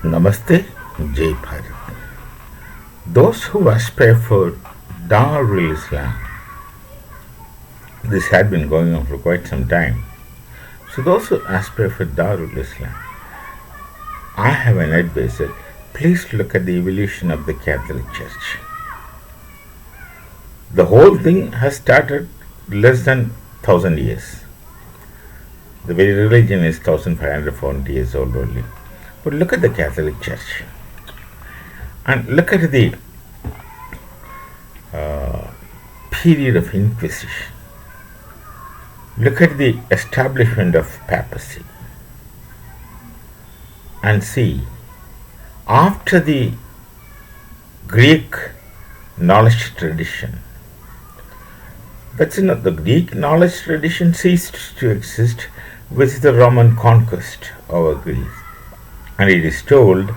Namaste, Jai Bharat. Those who aspire for Darul Islam, this had been going on for quite some time. So, those who aspire for Darul Islam, I have an advice that please look at the evolution of the Catholic Church. The whole thing has started less than 1000 years. The very religion is 1540 years old only. But look at the Catholic Church and look at the period of Inquisition. Look at the establishment of papacy and see, after the Greek knowledge tradition, the Greek knowledge tradition ceased to exist with the Roman conquest over Greece. And it is told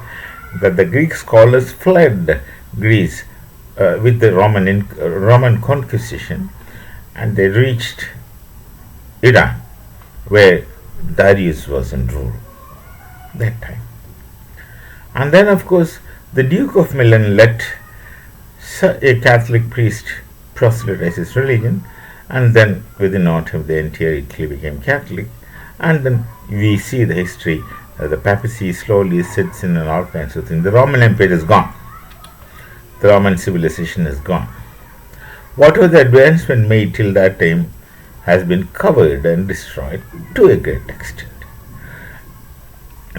that the Greek scholars fled Greece with the Roman conquisition, and they reached Iran, where Darius was in rule that time. And then, of course, the Duke of Milan let a Catholic priest proselytize his religion, and then within no time the entire Italy became Catholic. And then we see the history. The papacy slowly sits in and all kinds of things. The Roman Empire is gone. The Roman civilization is gone. Whatever the advancement made till that time has been covered and destroyed to a great extent.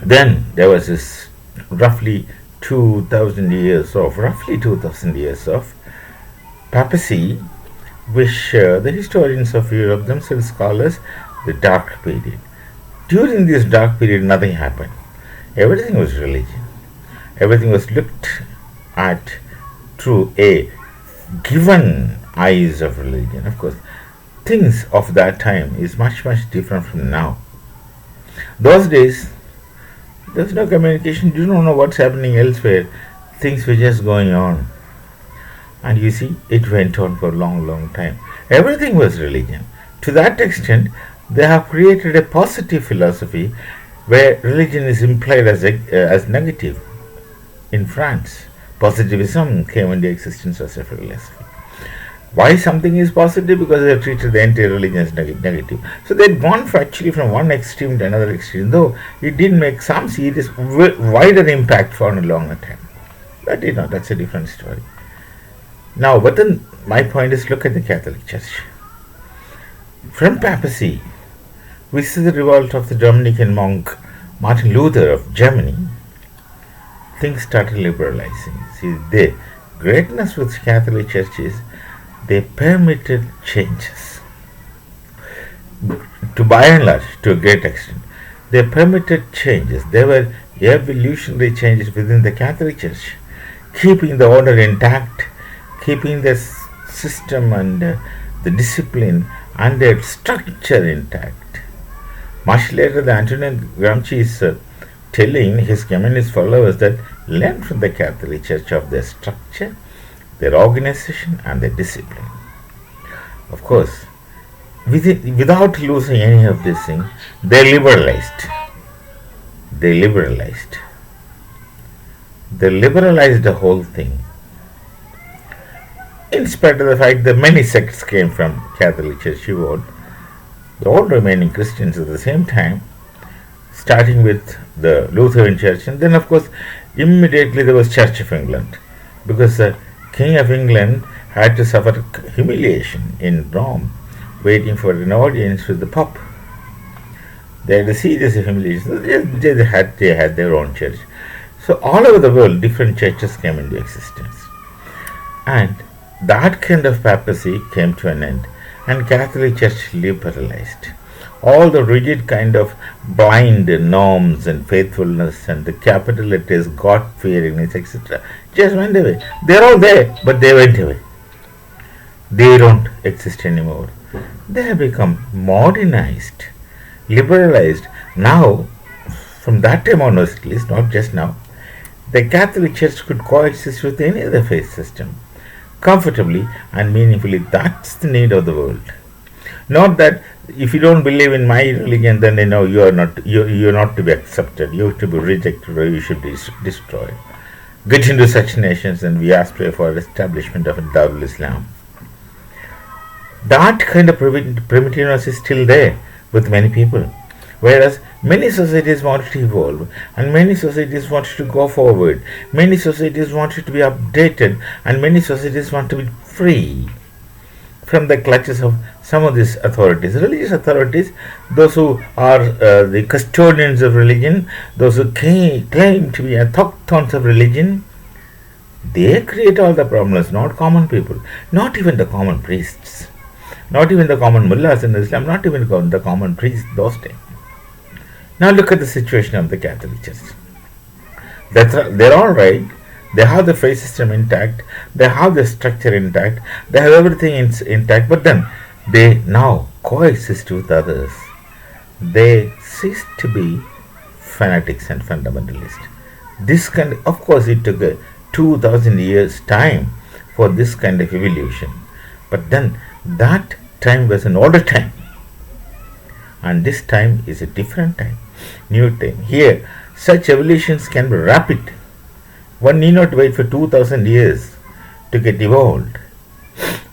Then there was this roughly 2000 years of papacy, which the historians of Europe themselves call as the Dark Period. During this dark period, nothing happened. Everything was religion. Everything was looked at through a given eyes of religion. Of course, things of that time is much, much different from now. Those days, there's no communication. You don't know what's happening elsewhere. Things were just going on. And you see, it went on for a long, long time. Everything was religion. To that extent, they have created a positive philosophy where religion is implied as negative. In France, positivism came into existence as a philosophy. Why something is positive? Because they have treated the entire religion as negative. So they've gone actually from one extreme to another extreme, though it did make some serious, wider impact for a longer time. But that's a different story. Now, but then my point is, look at the Catholic Church. From papacy, we see the revolt of the Dominican monk Martin Luther of Germany. Things started liberalizing. See, the greatness with Catholic Church is they permitted changes. By and large, to a great extent, they permitted changes. There were evolutionary changes within the Catholic Church, keeping the order intact, keeping the system and the discipline and the structure intact. Much later, the Antonio Gramsci is telling his communist followers that learn from the Catholic Church of their structure, their organization, and their discipline. Of course, without losing any of this thing, they liberalized. They liberalized the whole thing. In spite of the fact that many sects came from Catholic Church, the all remaining Christians at the same time, starting with the Lutheran Church, and then of course immediately there was Church of England, because the King of England had to suffer humiliation in Rome, waiting for an audience with the Pope. They had a serious humiliation. They had their own church. So all over the world, different churches came into existence, and that kind of papacy came to an end, and Catholic Church liberalized. All the rigid kind of blind norms and faithfulness and the capital letters, God-fearingness, etc., just went away. They're all there, but they went away. They don't exist anymore. They have become modernized, liberalized. Now, from that time onwards, at least, not just now, the Catholic Church could coexist with any other faith system comfortably and meaningfully. That's the need of the world. Not that if you don't believe in my religion, then you're not to be accepted. You have to be rejected, or you should be destroyed. Get into such nations, and we aspire for establishment of a Darul Islam. That kind of primitiveness is still there with many people. Whereas many societies want to evolve, and many societies want to go forward, many societies want to be updated, and many societies want to be free from the clutches of some of these authorities, religious authorities, those who are the custodians of religion, those who claim to be autochthones of religion. They create all the problems, not common people, not even the common priests, not even the common mullahs in Islam, not even the common priests those days. Now look at the situation of the Catholic Church. They're all right. They have the faith system intact. They have the structure intact. They have everything intact. But then they now coexist with others. They cease to be fanatics and fundamentalists. Of course, it took 2,000 years time for this kind of evolution. But then that time was an older time, and this time is a different time, new time. Here, such evolutions can be rapid. One need not wait for 2,000 years to get evolved.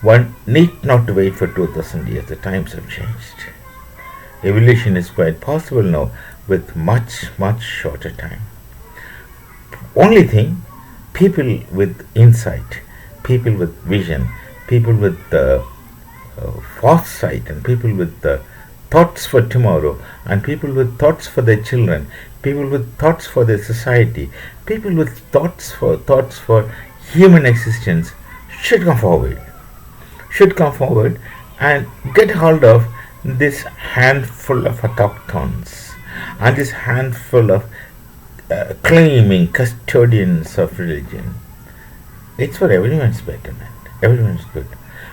One need not wait for 2,000 years. The times have changed. Evolution is quite possible now with much, much shorter time. Only thing, people with insight, people with vision, people with foresight, and people with thoughts for tomorrow, and people with thoughts for their children, people with thoughts for their society, people with thoughts for human existence should come forward and get hold of this handful of autochthones and this handful of claiming custodians of religion. It's for everyone's betterment, everyone's good.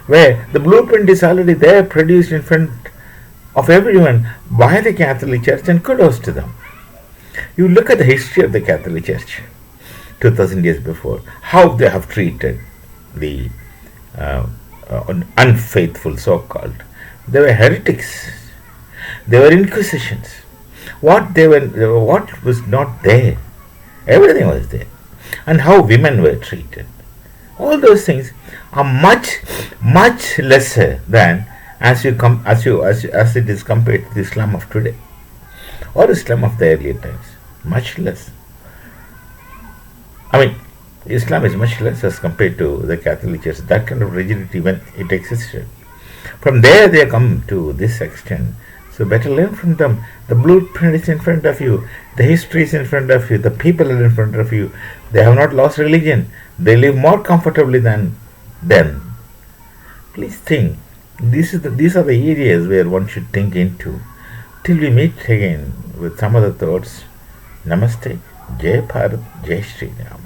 Where the blueprint is already there, produced in front of everyone by the Catholic Church, and kudos to them. You look at the history of the Catholic Church 2000 years before, how they have treated the unfaithful, so called. They were heretics, they were inquisitions. What was not there, everything was there, and how women were treated. All those things are much, much lesser than as it is compared to the Islam of today or Islam of the earlier times. Much less. I mean, Islam is much less as compared to the Catholic Church. That kind of rigidity when it existed. From there they come to this extent. So better learn from them. The blueprint is in front of you. The history is in front of you. The people are in front of you. They have not lost religion. They live more comfortably than then. Please think. These are the areas where one should think into. Till we meet again with some other thoughts. Namaste. Jai Bharat. Jai Shri Ram.